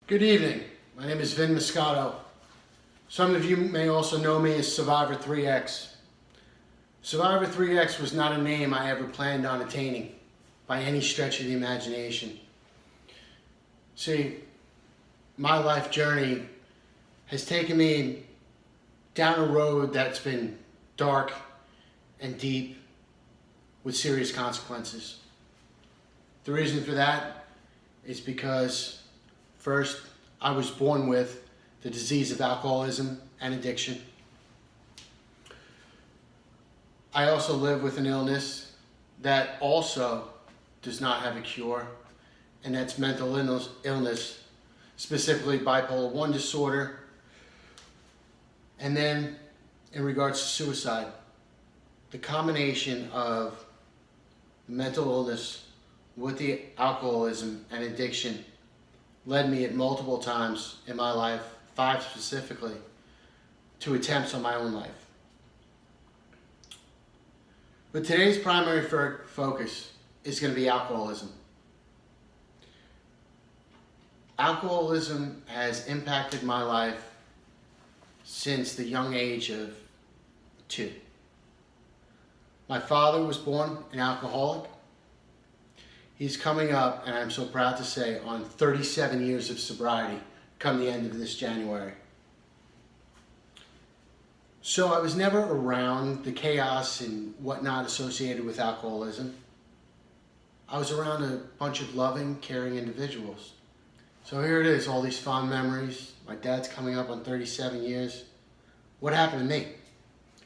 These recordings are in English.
Good evening. My name is Vin Moscato. Some of you may also know me as Survivor3X. Survivor3X was not a name I ever planned on attaining by any stretch of the imagination. See, my life journey has taken me down a road that's been dark and deep with serious consequences. The reason for that is because first, I was born with the disease of alcoholism and addiction. I also live with an illness that also does not have a cure, and that's mental illness, specifically bipolar 1 disorder. And then in regards to suicide, the combination of mental illness with the alcoholism and addiction led me at multiple times in my life, 5 specifically, to attempts on my own life. But today's primary focus is going to be alcoholism. Alcoholism has impacted my life since the young age of 2. My father was born an alcoholic. He's coming up, and I'm so proud to say, on 37 years of sobriety come the end of this January. So I was never around the chaos and whatnot associated with alcoholism. I was around a bunch of loving, caring individuals. So here it is, all these fond memories. My dad's coming up on 37 years. What happened to me?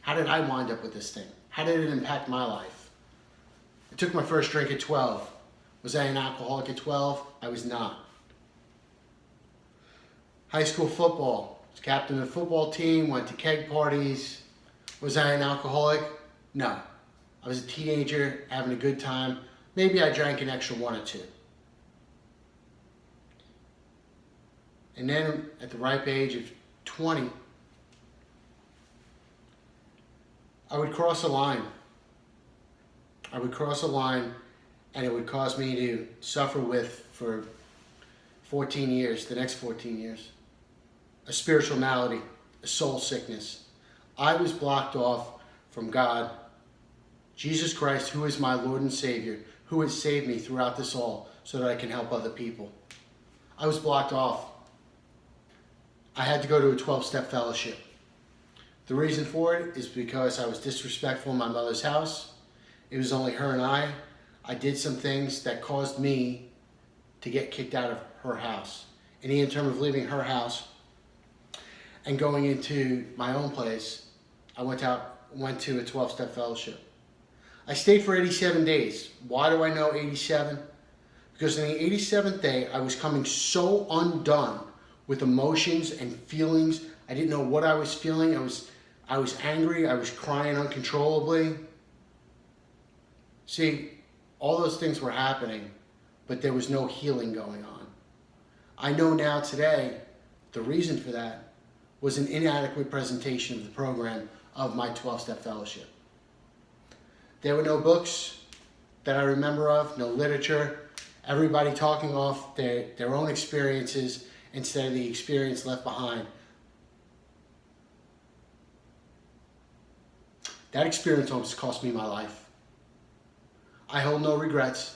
How did I wind up with this thing? How did it impact my life? I took my first drink at 12. Was I an alcoholic at 12? I was not. High school football. Was captain of the football team, went to keg parties. Was I an alcoholic? No. I was a teenager having a good time. Maybe I drank an extra 1 or 2. And then at the ripe age of 20, I would cross a line. And it would cause me to suffer with for 14 years, the next 14 years. A spiritual malady, a soul sickness. I was blocked off from God, Jesus Christ, who is my Lord and Savior, who has saved me throughout this all so that I can help other people. I was blocked off. I had to go to a 12-step fellowship. The reason for it is because I was disrespectful in my mother's house. It was only her and I. I did some things that caused me to get kicked out of her house. In the interim of leaving her house and going into my own place, I went to a 12-step fellowship. I stayed for 87 days. Why do I know 87? Because in the 87th day, I was coming so undone with emotions and feelings. I didn't know what I was feeling. I was angry. I was crying uncontrollably. See, all those things were happening, but there was no healing going on. I know now today the reason for that was an inadequate presentation of the program of my 12-step fellowship. There were no books that I remember of, no literature, everybody talking off their own experiences instead of the experience left behind. That experience almost cost me my life. I hold no regrets.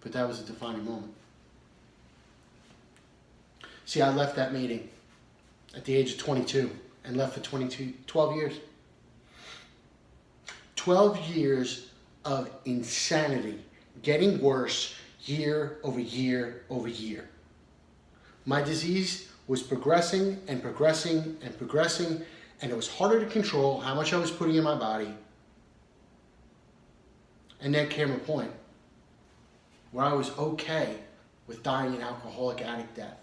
But that was a defining moment. See, I left that meeting at the age of 22 and left for 12 years. 12 years of insanity, getting worse year over year over year. My disease was progressing and progressing and progressing, and it was harder to control how much I was putting in my body. And there came a point where I was okay with dying an alcoholic addict death.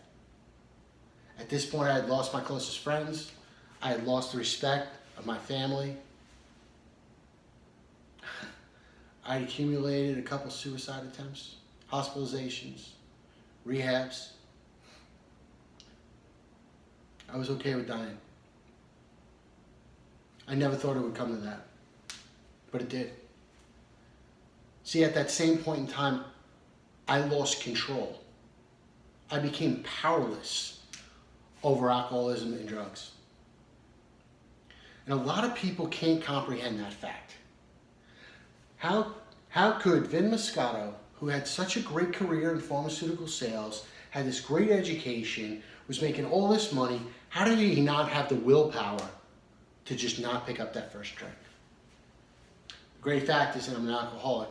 At this point, I had lost my closest friends. I had lost the respect of my family. I accumulated a couple suicide attempts, hospitalizations, rehabs. I was okay with dying. I never thought it would come to that, but it did. See, at that same point in time, I lost control. I became powerless over alcoholism and drugs. And a lot of people can't comprehend that fact. How could Vin Moscato, who had such a great career in pharmaceutical sales, had this great education, was making all this money, how did he not have the willpower to just not pick up that first drink? The great fact is that I'm an alcoholic.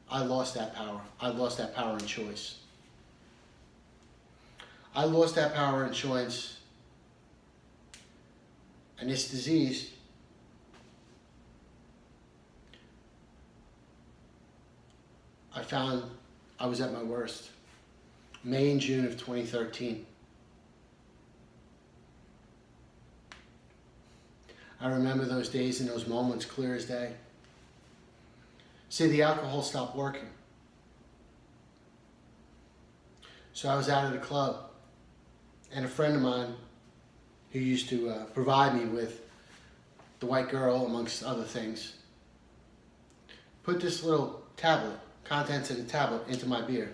I lost that power. I lost that power and choice. I lost that power and choice. And this disease I found I was at my worst. May and June of 2013. I remember those days and those moments clear as day. See, the alcohol stopped working. So I was out at a club, and a friend of mine who used to provide me with the white girl, amongst other things, put this little tablet, contents of the tablet, into my beer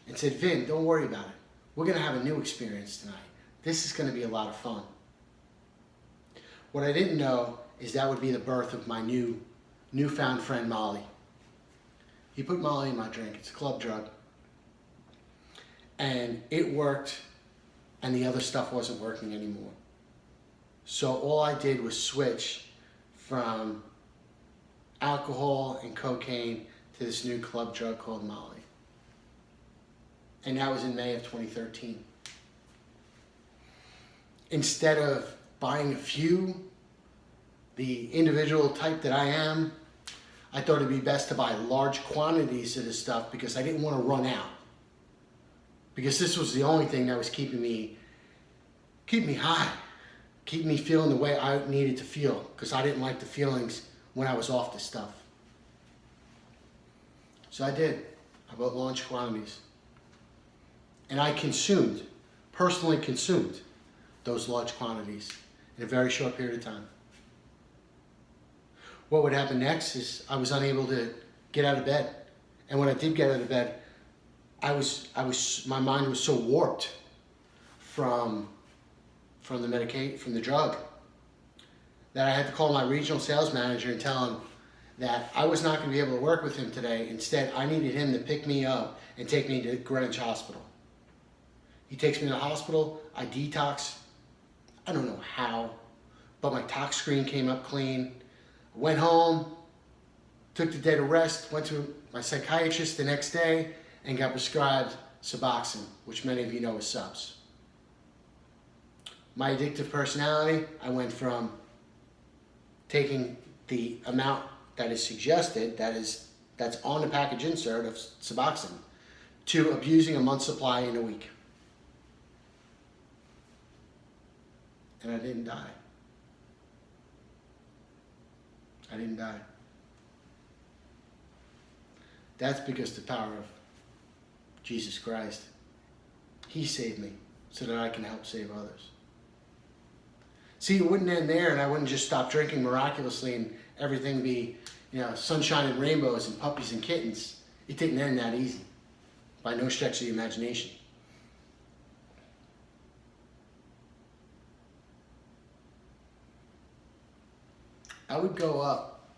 and said, Vin, don't worry about it. We're going to have a new experience tonight. This is going to be a lot of fun. What I didn't know is that would be the birth of my newfound friend, Molly. He put Molly in my drink. It's a club drug. And it worked, and the other stuff wasn't working anymore. So all I did was switch from alcohol and cocaine to this new club drug called Molly. And that was in May of 2013. Instead of buying a few, the individual type that I am, I thought it'd be best to buy large quantities of this stuff because I didn't want to run out. Because this was the only thing that was keeping me high, keeping me feeling the way I needed to feel, because I didn't like the feelings when I was off this stuff. So I did. I bought large quantities. And I personally consumed those large quantities in a very short period of time. What would happen next is I was unable to get out of bed. And when I did get out of bed, my mind was so warped from the drug that I had to call my regional sales manager and tell him that I was not going to be able to work with him today. Instead, I needed him to pick me up and take me to Greenwich Hospital. He takes me to the hospital, I detox. I don't know how, but my tox screen came up clean. I went home, took the day to rest, went to my psychiatrist the next day, and got prescribed Suboxone, which many of you know is subs. My addictive personality, I went from taking the amount that is suggested, that's on the package insert of Suboxone, to abusing a month's supply in a week. And I didn't die. I didn't die. That's because the power of Jesus Christ. He saved me so that I can help save others. See, it wouldn't end there, and I wouldn't just stop drinking miraculously and everything be, sunshine and rainbows and puppies and kittens. It didn't end that easy, by no stretch of the imagination. I would go up.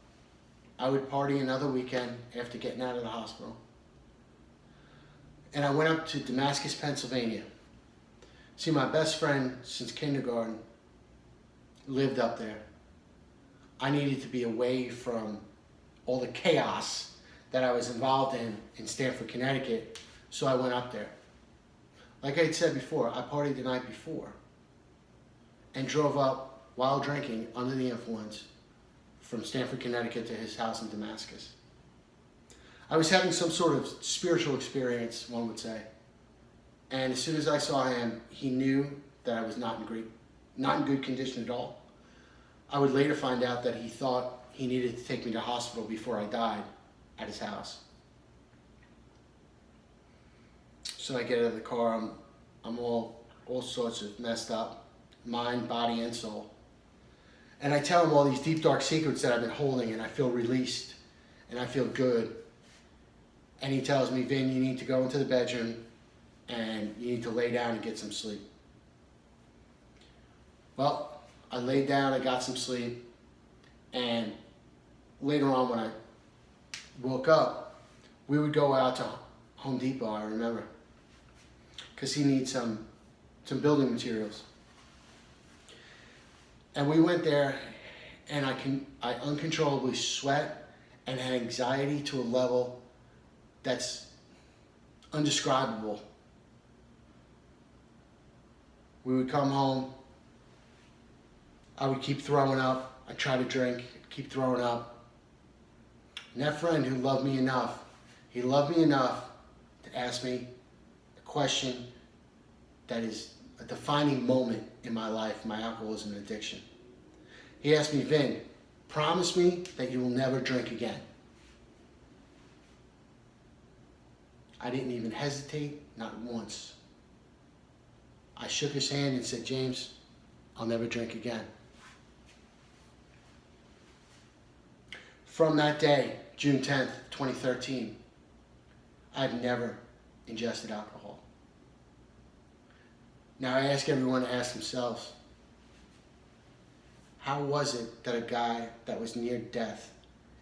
I would party another weekend after getting out of the hospital. And I went up to Damascus, Pennsylvania. See, my best friend since kindergarten lived up there. I needed to be away from all the chaos that I was involved in Stamford, Connecticut, so I went up there. Like I had said before, I partied the night before and drove up while drinking under the influence from Stamford, Connecticut to his house in Damascus. I was having some sort of spiritual experience, one would say. And as soon as I saw him, he knew that I was not in good condition at all. I would later find out that he thought he needed to take me to hospital before I died at his house. So I get out of the car, I'm all sorts of messed up, mind, body, and soul. And I tell him all these deep, dark secrets that I've been holding, and I feel released, and I feel good. And he tells me, Vin, you need to go into the bedroom and you need to lay down and get some sleep. Well, I laid down, I got some sleep, and later on when I woke up, we would go out to Home Depot, I remember, because he needs some building materials. And we went there, and I uncontrollably sweat and had anxiety to a level that's undescribable. We would come home, I would keep throwing up, I'd try to drink, keep throwing up. And that friend who loved me enough, he loved me enough to ask me a question that is a defining moment in my life, my alcoholism and addiction. He asked me, Vin, promise me that you will never drink again. I didn't even hesitate, not once. I shook his hand and said, James, I'll never drink again. From that day, June 10th, 2013, I've never ingested alcohol. Now I ask everyone to ask themselves, how was it that a guy that was near death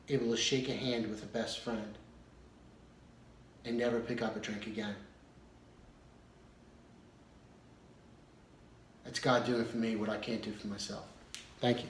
able to shake a hand with a best friend and never pick up a drink again? That's God doing for me what I can't do for myself. Thank you.